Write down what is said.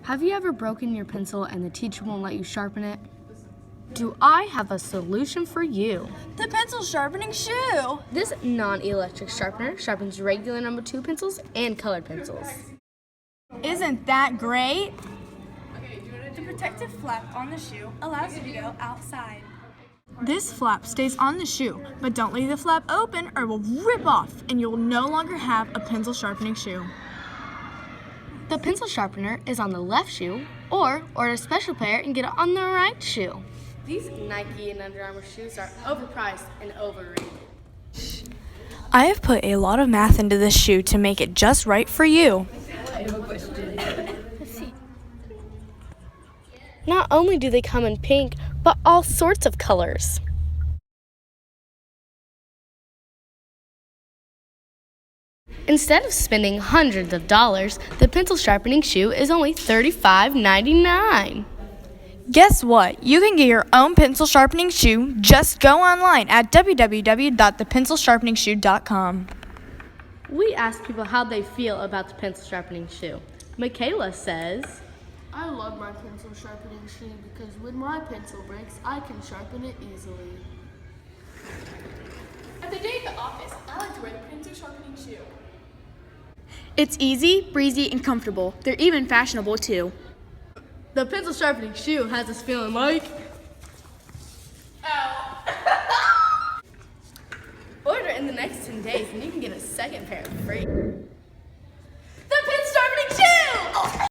Have you ever broken your pencil and the teacher won't let you sharpen it? Do I have a solution for you? The pencil sharpening shoe! This non-electric sharpener sharpens regular number 2 pencils and colored pencils. Isn't that great? The protective flap on the shoe allows you to go outside. This flap stays on the shoe, but don't leave the flap open or it will rip off and you will no longer have a pencil sharpening shoe. The pencil sharpener is on the left shoe, or order a special pair and get it on the right shoe. These Nike and Under Armour shoes are overpriced and overrated. I have put a lot of math into this shoe to make it just right for you. I have a question. Not only do they come in pink, but all sorts of colors. Instead of spending hundreds of dollars, the pencil sharpening shoe is only $35.99. Guess what? You can get your own pencil sharpening shoe. Just go online at www.thepencilsharpeningshoe.com. We asked people how they feel about the pencil sharpening shoe. Michaela says, I love my pencil sharpening shoe because when my pencil breaks, I can sharpen it easily. At the day at the office, I like to wear the pencil sharpening shoe. It's easy, breezy, and comfortable. They're even fashionable too. the pencil sharpening shoe has us feeling like... Order in the next 10 days and you can get a second pair free.